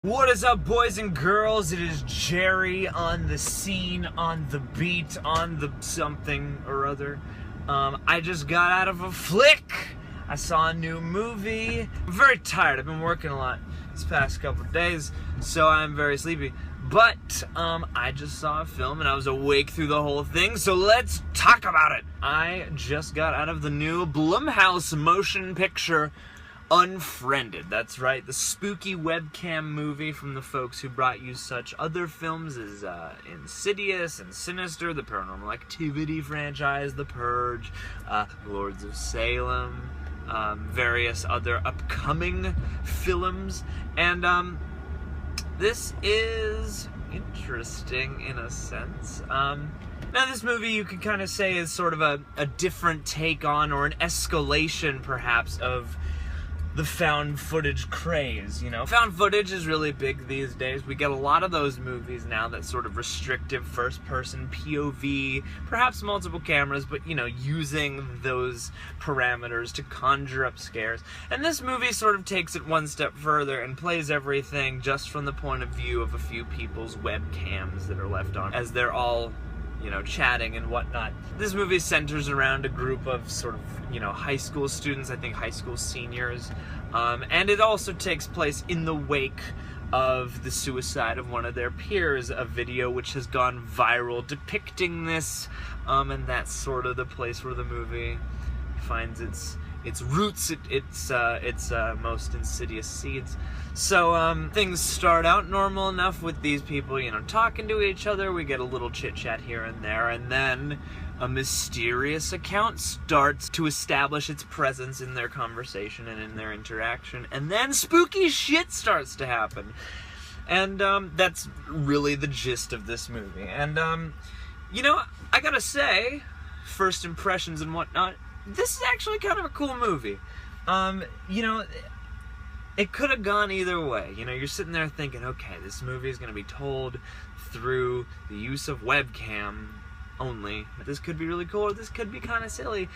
What is up, boys and girls? It is Jerry on the scene, on the beat, on the something or other. I just got out of a flick. I saw a new movie. I'm very tired. I've been working a lot this past couple of days, so I'm very sleepy. But I just saw a film and I was awake through the whole thing, so let's talk about it. I just got out of the new Blumhouse motion picture, Unfriended. That's right, the spooky webcam movie from the folks who brought you such other films as Insidious and Sinister, the Paranormal Activity franchise, The Purge, Lords of Salem, various other upcoming films, and this is interesting in a sense. Now this movie you could kind of say is sort of a different take on, or an escalation perhaps, of the found footage craze, you know. Found footage is really big these days. We get a lot of those movies now, that sort of restrictive first-person POV, perhaps multiple cameras, but, you know, using those parameters to conjure up scares. And this movie sort of takes it one step further and plays everything just from the point of view of a few people's webcams that are left on, as they're all, you know, chatting and whatnot. This movie centers around a group of sort of, you know, high school students, I think high school seniors, and it also takes place in the wake of the suicide of one of their peers, a video which has gone viral depicting this, and that's sort of the place where the movie finds its roots, its most insidious seeds. So things start out normal enough with these people, you know, talking to each other. We get a little chit chat here and there, and then a mysterious account starts to establish its presence in their conversation and in their interaction, and then spooky shit starts to happen. And that's really the gist of this movie. And you know, I gotta say, first impressions and whatnot, this is actually kind of a cool movie. You know, it could have gone either way. You know, you're sitting there thinking, okay, this movie is going to be told through the use of webcam only. This could be really cool, or this could be kind of silly.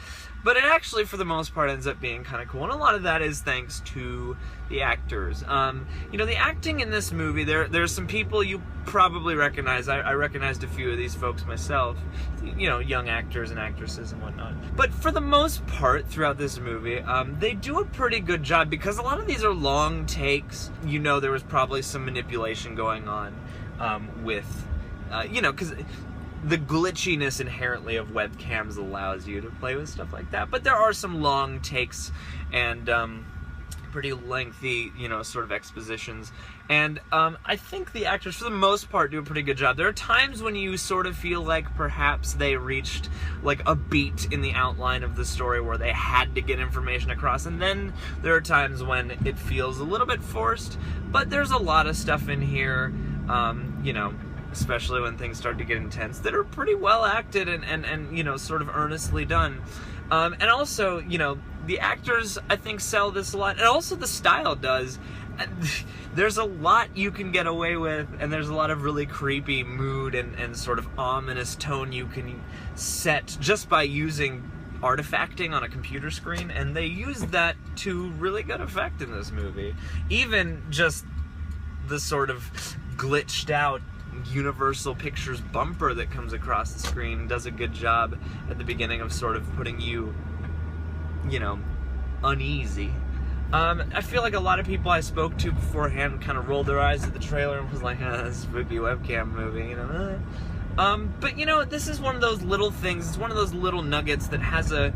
But it actually, for the most part, ends up being kind of cool. And a lot of that is thanks to the actors. You know, the acting in this movie, there's some people you probably recognize. I recognized a few of these folks myself. You know, young actors and actresses and whatnot. But for the most part, throughout this movie, they do a pretty good job, because a lot of these are long takes. You know, there was probably some manipulation going on with, you know, because the glitchiness inherently of webcams allows you to play with stuff like that. But there are some long takes and pretty lengthy, you know, sort of expositions. And I think the actors, for the most part, do a pretty good job. There are times when you sort of feel like perhaps they reached like a beat in the outline of the story where they had to get information across. And then there are times when it feels a little bit forced. But there's a lot of stuff in here, you know, especially when things start to get intense, that are pretty well acted and you know, sort of earnestly done. And also, you know, the actors, I think, sell this a lot, and also the style does. There's a lot you can get away with, and there's a lot of really creepy mood and sort of ominous tone you can set just by using artifacting on a computer screen, and they use that to really good effect in this movie. Even just the sort of glitched out Universal Pictures bumper that comes across the screen does a good job at the beginning of sort of putting you, you know, uneasy. I feel like a lot of people I spoke to beforehand kind of rolled their eyes at the trailer and was like, this spooky webcam movie, you know. But you know, this is one of those little things. It's one of those little nuggets that has a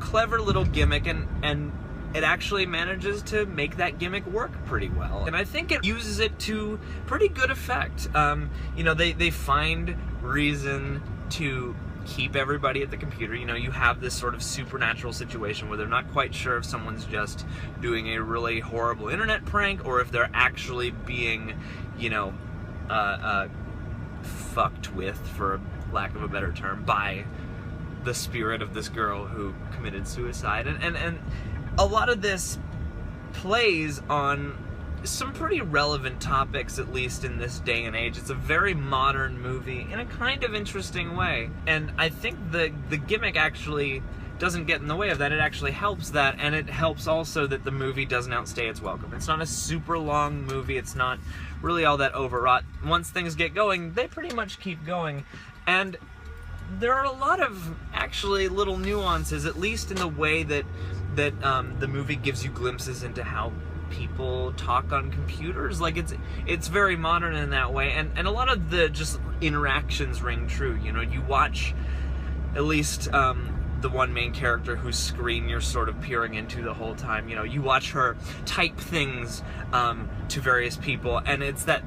clever little gimmick, and it actually manages to make that gimmick work pretty well. And I think it uses it to pretty good effect. You know, they find reason to keep everybody at the computer. You know, you have this sort of supernatural situation where they're not quite sure if someone's just doing a really horrible internet prank, or if they're actually being, you know, fucked with, for lack of a better term, by the spirit of this girl who committed suicide. And a lot of this plays on some pretty relevant topics, at least in this day and age. It's a very modern movie in a kind of interesting way. And I think the gimmick actually doesn't get in the way of that. It actually helps that, and it helps also that the movie doesn't outstay its welcome. It's not a super long movie. It's not really all that overwrought. Once things get going, they pretty much keep going. And there are a lot of actually little nuances, at least in the way that the movie gives you glimpses into how people talk on computers. Like, it's very modern in that way, and a lot of the just interactions ring true. You know, you watch at least the one main character whose screen you're sort of peering into the whole time. You know, you watch her type things to various people, and it's that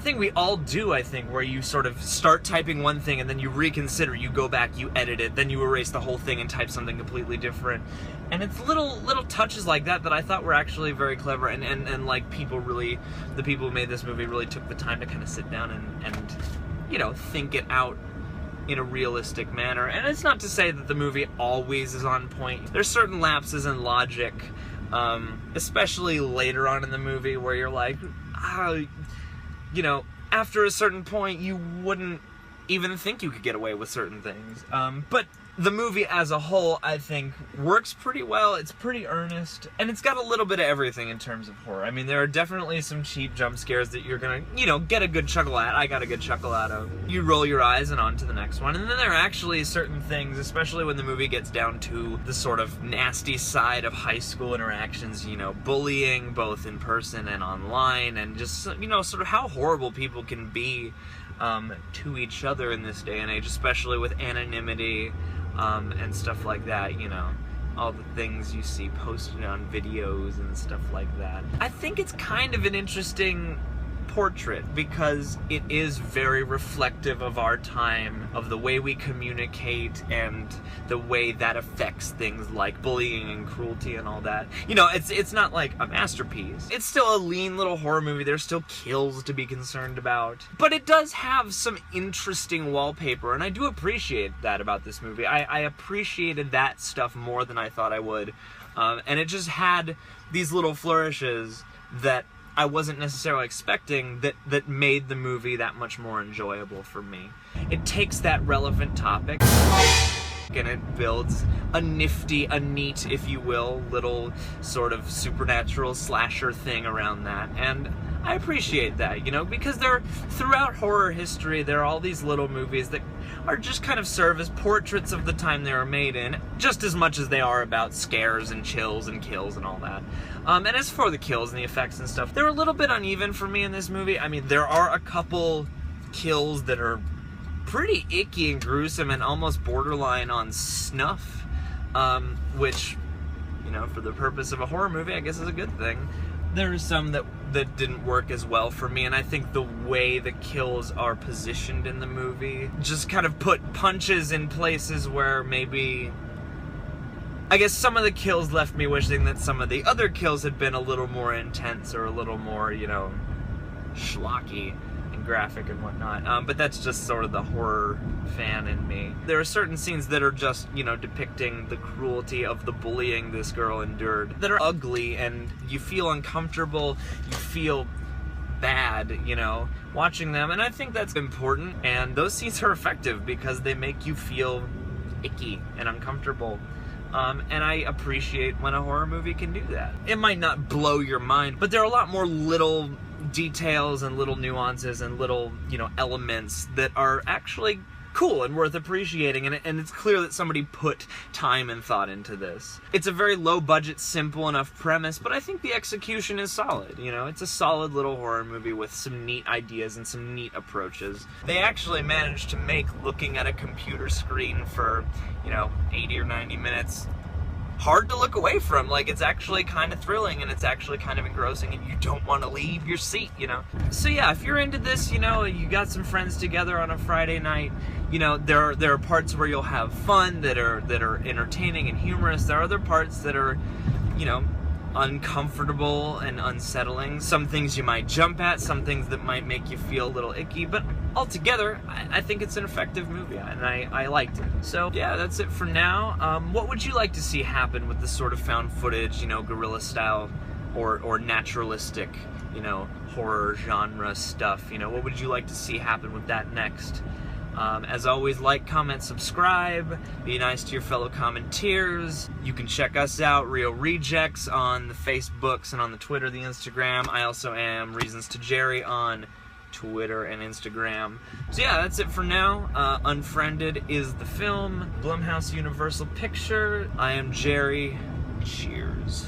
thing we all do, I think, where you sort of start typing one thing and then you reconsider, you go back, you edit it, then you erase the whole thing and type something completely different. And it's little touches like that I thought were actually very clever, and like the people who made this movie really took the time to kind of sit down and you know, think it out in a realistic manner. And it's not to say that the movie always is on point. There's certain lapses in logic, especially later on in the movie, where you're like, you know, after a certain point you wouldn't even think you could get away with certain things. But the movie as a whole, I think, works pretty well. It's pretty earnest, and it's got a little bit of everything in terms of horror. I mean, there are definitely some cheap jump scares that you're gonna, you know, get a good chuckle at. I got a good chuckle out of. You roll your eyes and on to the next one. And then there are actually certain things, especially when the movie gets down to the sort of nasty side of high school interactions, you know, bullying, both in person and online, and just, you know, sort of how horrible people can be to each other in this day and age, especially with anonymity, and stuff like that, you know, all the things you see posted on videos and stuff like that. I think it's kind of an interesting portrait because it is very reflective of our time, of the way we communicate and the way that affects things like bullying and cruelty and all that. You know, it's not like a masterpiece. It's still a lean little horror movie. There's still kills to be concerned about. But it does have some interesting wallpaper, and I do appreciate that about this movie. I appreciated that stuff more than I thought I would. And it just had these little flourishes that I wasn't necessarily expecting that made the movie that much more enjoyable for me. It takes that relevant topic and it builds a neat, if you will, little sort of supernatural slasher thing around that. And I appreciate that, you know, because throughout horror history, there are all these little movies that are just kind of serve as portraits of the time they were made in, just as much as they are about scares and chills and kills and all that. And as for the kills and the effects and stuff, they're a little bit uneven for me in this movie. I mean, there are a couple kills that are pretty icky and gruesome and almost borderline on snuff, which, you know, for the purpose of a horror movie, I guess is a good thing. There are some that didn't work as well for me, and I think the way the kills are positioned in the movie just kind of put punches in places where maybe, I guess some of the kills left me wishing that some of the other kills had been a little more intense or a little more, you know, schlocky and graphic and whatnot. But that's just sort of the horror fan in me. There are certain scenes that are just, you know, depicting the cruelty of the bullying this girl endured that are ugly, and you feel uncomfortable, you feel bad, you know, watching them, and I think that's important, and those scenes are effective because they make you feel icky and uncomfortable. And I appreciate when a horror movie can do that. It might not blow your mind, but there are a lot more little details and little nuances and little, you know, elements that are actually cool and worth appreciating, and it's clear that somebody put time and thought into this. It's a very low budget, simple enough premise, but I think the execution is solid. You know, it's a solid little horror movie with some neat ideas and some neat approaches. They actually managed to make looking at a computer screen for, you know, 80 or 90 minutes hard to look away from. Like, it's actually kind of thrilling, and it's actually kind of engrossing, and you don't want to leave your seat, you know? So yeah, if you're into this, you know, you got some friends together on a Friday night, you know, there are parts where you'll have fun that are entertaining and humorous. There are other parts that are, you know, uncomfortable and unsettling. Some things you might jump at, some things that might make you feel a little icky, but altogether, I think it's an effective movie, and I liked it. So yeah, that's it for now. What would you like to see happen with this sort of found footage, you know, guerrilla style or naturalistic, you know, horror genre stuff? You know, what would you like to see happen with that next? As always, like, comment, subscribe. Be nice to your fellow commenteers. You can check us out, Real Rejects, on the Facebooks and on the Twitter, the Instagram. I also am Reasons to Jerry on Twitter and Instagram. So yeah, that's it for now. Unfriended is the film. Blumhouse Universal Picture. I am Jerry. Cheers.